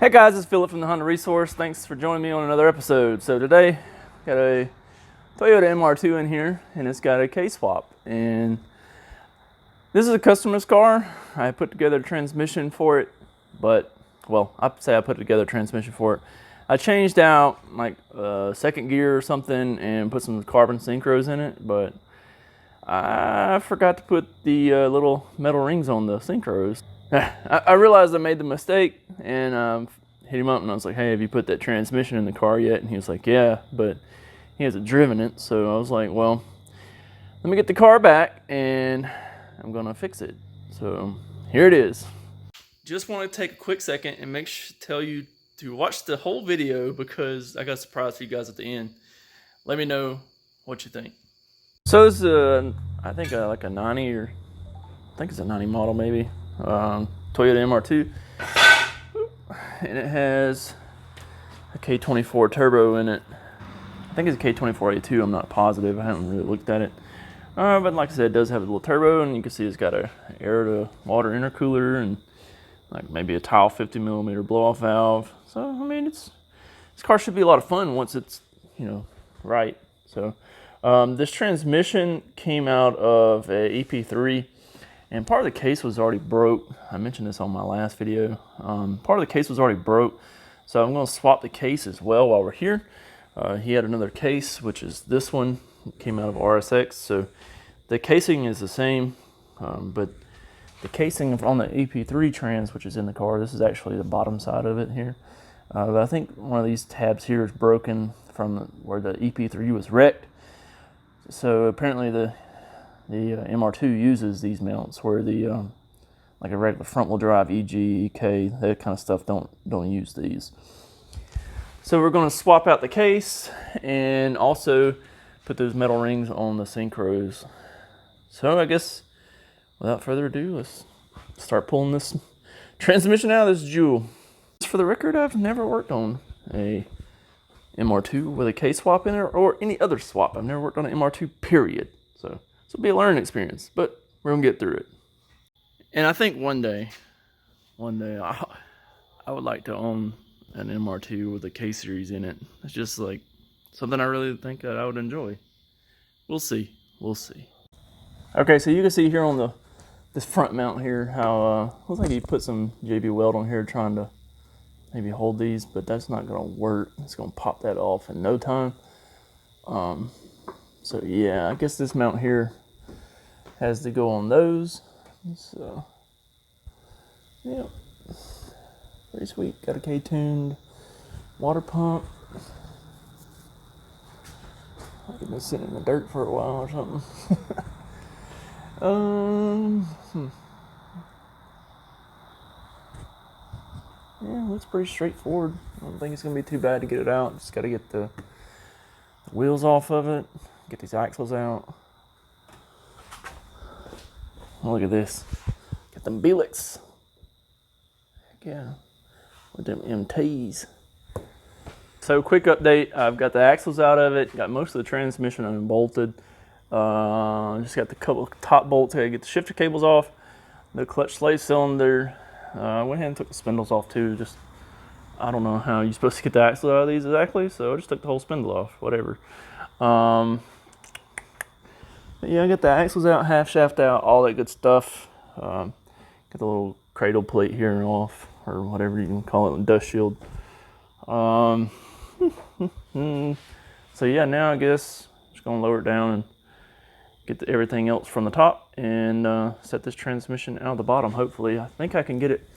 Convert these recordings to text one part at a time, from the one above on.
Hey guys, it's Philip from the Honda Resource. Thanks for joining me on another episode. So today, got a Toyota MR2 in here, and it's got a K-swap. And this is a customer's car. I put together a transmission for it, but, well, I put together a transmission for it. I changed out like second gear or something and put some carbon synchros in it, but I forgot to put the little metal rings on the synchros. I realized I made the mistake and hit him up and I was like, hey, have you put that transmission in the car yet? And he was like, yeah, but he hasn't driven it. So I was like, well, let me get the car back and I'm gonna fix it. So here it is. Just want to take a quick second and tell you to watch the whole video because I got a surprise for you guys at the end. Let me know what you think. So this is I think like a 90 or I think it's a 90 model maybe. Toyota MR2, and it has a K24 turbo in it. I think it's a K24A2, I'm not positive, I haven't really looked at it. But like I said, it does have a little turbo, and you can see it's got a air to water intercooler and like maybe a tile 50mm blow-off valve. So I mean, this car should be a lot of fun once it's, you know, right. So this transmission came out of a EP3. And part of the case was already broke. I mentioned this on my last video. Part of the case was already broke. So I'm gonna swap the case as well while we're here. He had another case, which is this one. It came out of RSX. So the casing is the same, but the casing on the EP3 trans, which is in the car, this is actually the bottom side of it here. But I think one of these tabs here is broken from where the EP3 was wrecked. So apparently the MR2 uses these mounts where the like a regular front wheel drive EG, EK, that kind of stuff don't use these. So we're going to swap out the case and also put those metal rings on the synchros. So I guess without further ado, let's start pulling this transmission out of this jewel. For the record, I've never worked on a MR2 with a K-swap in it or any other swap. I've never worked on an MR2 period. So it'll be a learning experience, but we're gonna get through it. And I think one day I would like to own an MR2 with a K-series in it. It's just like something I really think that I would enjoy. We'll see. Okay, so you can see here on this front mount here how looks like he put some JB weld on here trying to maybe hold these, but that's not gonna work. It's gonna pop that off in no time. So yeah, I guess this mount here has to go on those. So yeah, pretty sweet. Got a K-tuned water pump. I've been sitting in the dirt for a while or something. Yeah, looks pretty straightforward. I don't think it's gonna be too bad to get it out. Just gotta get the wheels off of it. Get these axles out. Oh, look at this. Got them Belix. Heck yeah. With them MTs. So quick update. I've got the axles out of it. Got most of the transmission unbolted. Just got the couple top bolts. I gotta get the shifter cables off. The clutch slave cylinder. I went ahead and took the spindles off too. Just, I don't know how you're supposed to get the axle out of these exactly. So I just took the whole spindle off. Whatever. But yeah, I got the axles out, half shaft out, all that good stuff. Got the little cradle plate here and off, or whatever you can call it, dust shield. So yeah, now I guess I'm just gonna lower it down and get everything else from the top and set this transmission out of the bottom. Hopefully, I think I can get it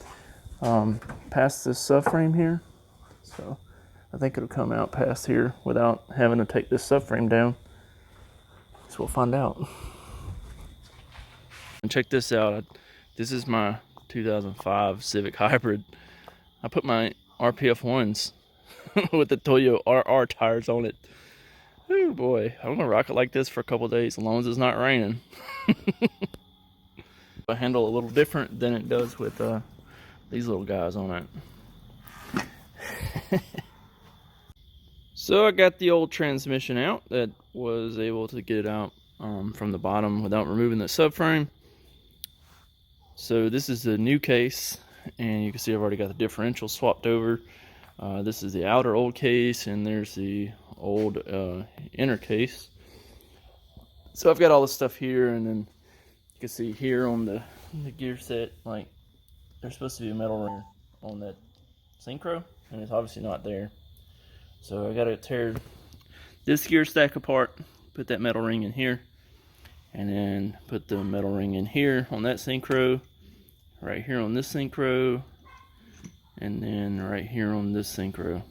past this subframe here. So I think it'll come out past here without having to take this subframe down. So we'll find out. And check this out. This is my 2005 Civic Hybrid. I put my RPF 1s with the Toyo RR tires on it. Oh boy, I'm gonna rock it like this for a couple days as long as it's not raining. I handle a little different than it does with these little guys on it. So I got the old transmission out. That was able to get it out from the bottom without removing the subframe. So this is the new case. and you can see I've already got the differential swapped over. This is the outer old case, and there's the old inner case. So I've got all this stuff here, and then you can see here on the gear set, like, there's supposed to be a metal ring on that synchro, and it's obviously not there. So I gotta tear this gear stack apart, put that metal ring in here, and then put the metal ring in here on that synchro, right here on this synchro, and then right here on this synchro.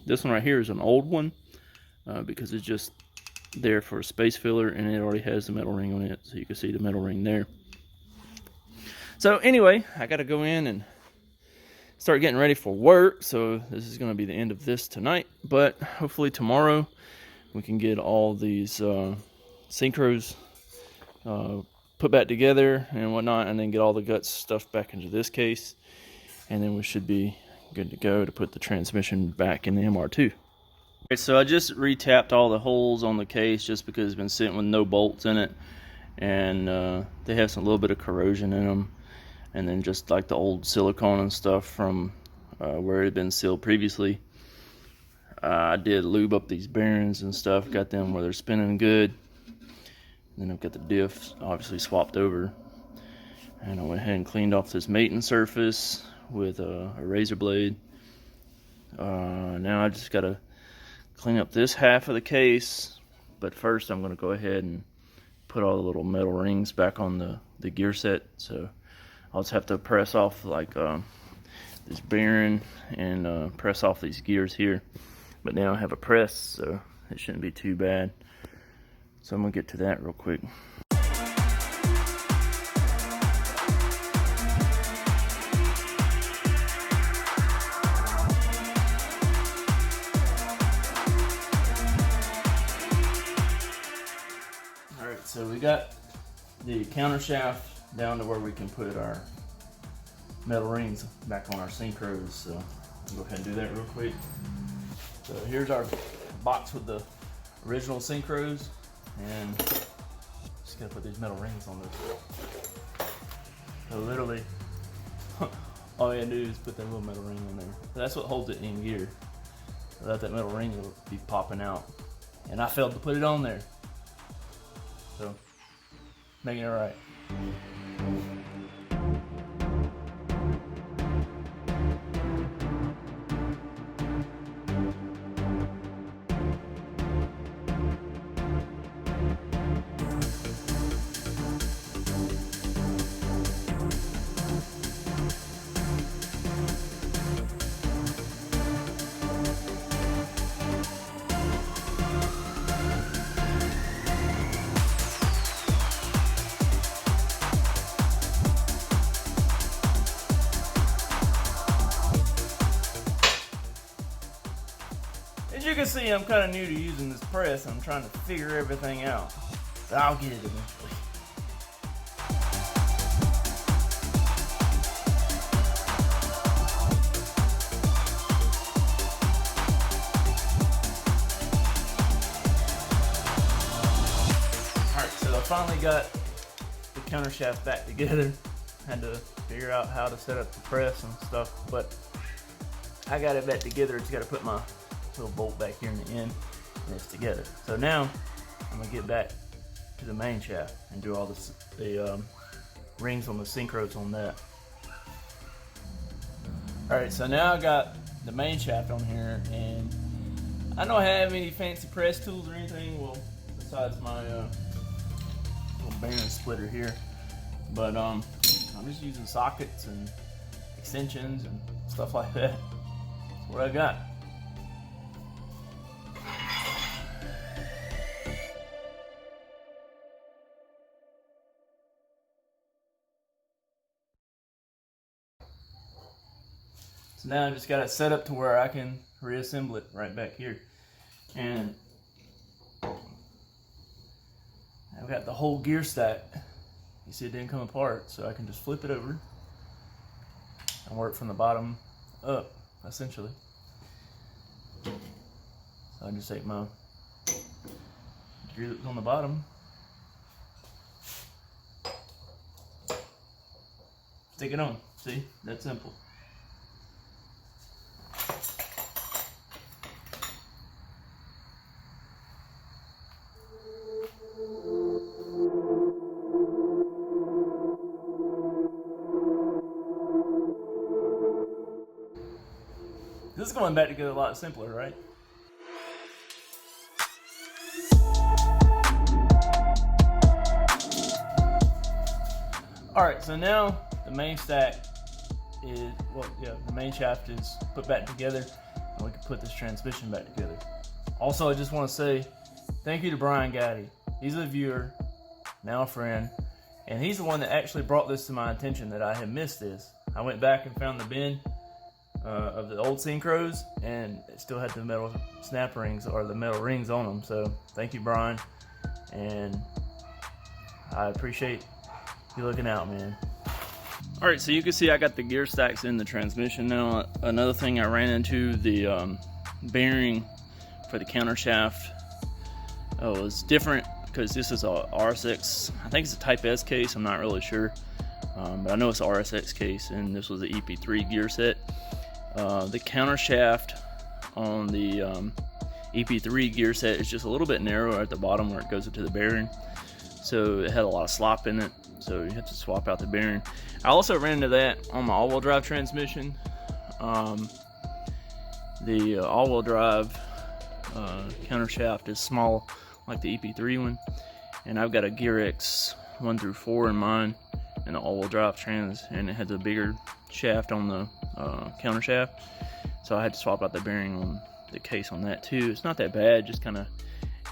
This one right here is an old one because it's just there for a space filler, and it already has the metal ring on it, so you can see the metal ring there. So anyway, I got to go in and start getting ready for work. So this is going to be the end of this tonight, but hopefully tomorrow we can get all these synchros put back together and whatnot, and then get all the guts stuffed back into this case, and then we should be good to go to put the transmission back in the MR2. Okay, so I just re-tapped all the holes on the case just because it's been sitting with no bolts in it, and they have some little bit of corrosion in them, and then just like the old silicone and stuff from where it had been sealed previously. I did lube up these bearings and stuff, got them where they're spinning good. Then I've got the diffs obviously swapped over, and I went ahead and cleaned off this mating surface with a razor blade. Now I just gotta clean up this half of the case, but first I'm gonna go ahead and put all the little metal rings back on the gear set. So I'll just have to press off like this bearing and press off these gears here, but now I have a press, so it shouldn't be too bad. So I'm gonna get to that real quick. Alright, so we got the counter shaft down to where we can put our metal rings back on our synchros. So I'll go ahead and do that real quick. So here's our box with the original synchros, and just gotta put these metal rings on this. So literally, all you gotta do is put that little metal ring on there. So that's what holds it in gear. Without that metal ring, it'll be popping out. And I failed to put it on there. So, making it right. As you can see, I'm kind of new to using this press. I'm trying to figure everything out. But I'll get it eventually. Alright, so I finally got the counter shaft back together. Had to figure out how to set up the press and stuff, but I got it back together. Just got to put my little bolt back here in the end, and it's together. So now I'm gonna get back to the main shaft and do all the rings on the synchros on that. All right, so now I got the main shaft on here, and I don't have any fancy press tools or anything, well, besides my little bearing splitter here. But I'm just using sockets and extensions and stuff like that. That's what I got. So now I just got it set up to where I can reassemble it right back here. And I've got the whole gear stack. You see it didn't come apart, so I can just flip it over and work from the bottom up, essentially. So I just take my gear that was on the bottom, stick it on. See, that's simple. This is going back together a lot simpler, right? All right, so now the main stack is, the main shaft is put back together, and we can put this transmission back together. Also, I just want to say thank you to Brian Gaddy. He's a viewer, now a friend, and he's the one that actually brought this to my attention that I had missed this. I went back and found the bin of the old Synchros, and it still had the metal snap rings, or the metal rings on them. So thank you, Brian, and I appreciate you looking out, man. All right, so you can see I got the gear stacks in the transmission now. Another thing, I ran into the bearing for the counter shaft. Oh, it's different because this is a RSX, I think it's a Type S case, I'm not really sure. But I know it's an RSX case, and this was the EP3 gear set. The counter shaft on the EP3 gear set is just a little bit narrower at the bottom where it goes into the bearing. So it had a lot of slop in it, so you have to swap out the bearing. I also ran into that on my all-wheel drive transmission. The all-wheel drive counter shaft is small like the EP3 one, and I've got a Gear X 1 through 4 in mine, and the all-wheel drive trans, and it has a bigger shaft on the counter shaft, so I had to swap out the bearing on the case on that too. It's not that bad, just kind of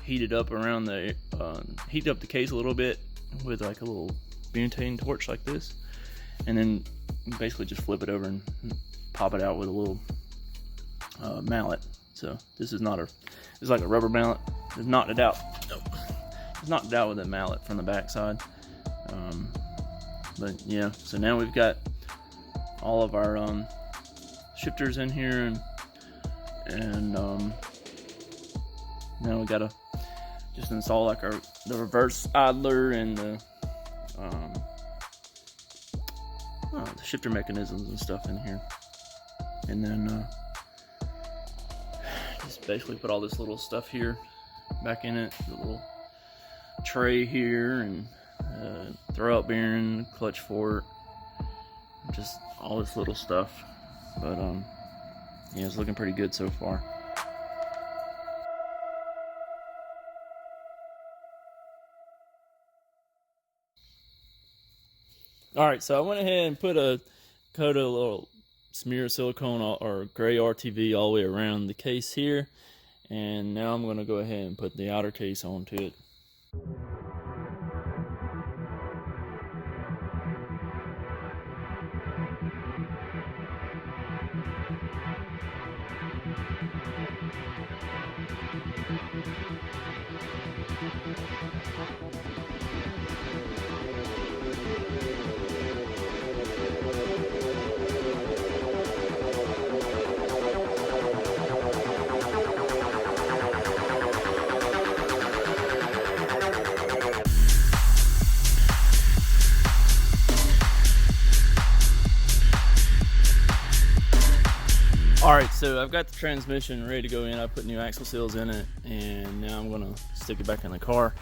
heat up the case a little bit with like a little butane torch like this, and then basically just flip it over and pop it out with a little mallet. So this is like a rubber mallet. Just knocked it out. Nope. Just knocked it out with a mallet from the backside. But yeah, so now we've got all of our shifters in here, and now we gotta just install like the reverse idler and the shifter mechanisms and stuff in here, and then just basically put all this little stuff here back in it, the little tray here, and throwout bearing, clutch fork, just all this little stuff. But yeah, it's looking pretty good so far. All right, so I went ahead and put a little smear of silicone or gray RTV all the way around the case here, and now I'm going to go ahead and put the outer case onto it. Alright, so I've got the transmission ready to go in. I put new axle seals in it, and now I'm going to stick it back in the car.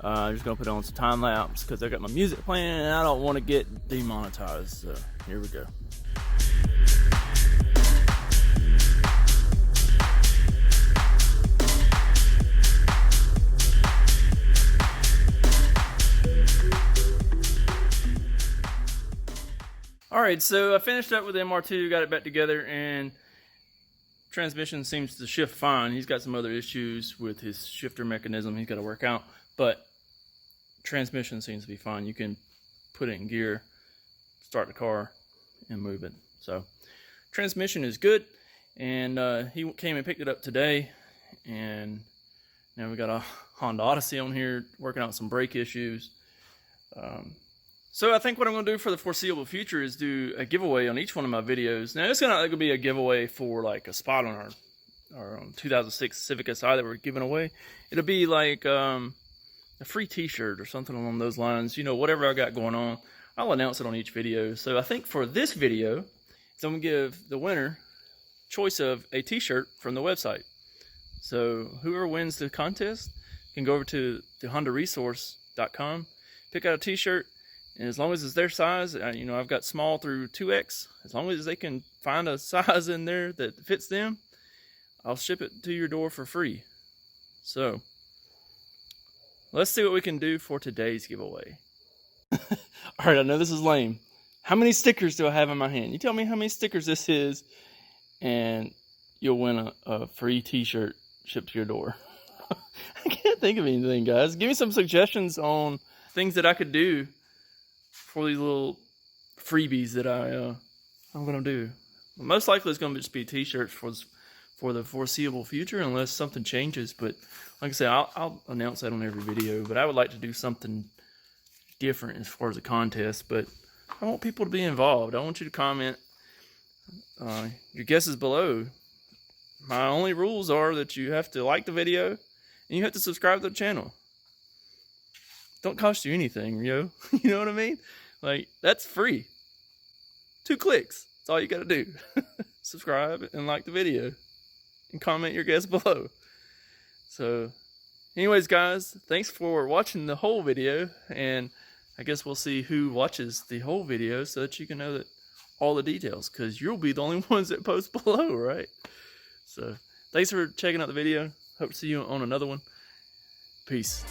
I'm just going to put on some time lapse because I got my music playing and I don't want to get demonetized. So here we go. Alright, so I finished up with the MR2, got it back together, and transmission seems to shift fine. He's got some other issues with his shifter mechanism he's got to work out, but transmission seems to be fine. You can put it in gear, start the car, and move it. So transmission is good, and he came and picked it up today, and now we got a Honda Odyssey on here working out some brake issues. So I think what I'm going to do for the foreseeable future is do a giveaway on each one of my videos. Now it's going to be a giveaway for like a spot on our 2006 Civic Si that we're giving away. It'll be like a free t-shirt or something along those lines. You know, whatever I got going on, I'll announce it on each video. So I think for this video, so I'm going to give the winner choice of a t-shirt from the website. So whoever wins the contest can go over to the HondaResource.com, pick out a t-shirt, And as long as it's their size, you know, I've got small through 2X. As long as they can find a size in there that fits them, I'll ship it to your door for free. So let's see what we can do for today's giveaway. All right, I know this is lame. How many stickers do I have in my hand? You tell me how many stickers this is, and you'll win a free t-shirt shipped to your door. I can't think of anything, guys. Give me some suggestions on things that I could do for these little freebies that I'm gonna do. Most likely it's gonna just be t-shirts for the foreseeable future, unless something changes. But like I said, I'll announce that on every video. But I would like to do something different as far as a contest. But I want people to be involved. I want you to comment your guesses below. My only rules are that you have to like the video and you have to subscribe to the channel. Don't cost you anything, yo. You know what I mean? Like, that's free. 2 clicks. That's all you gotta do. Subscribe and like the video. And comment your guess below. So, anyways, guys, thanks for watching the whole video. And I guess we'll see who watches the whole video so that you can know that all the details. Because you'll be the only ones that post below, right? So, thanks for checking out the video. Hope to see you on another one. Peace.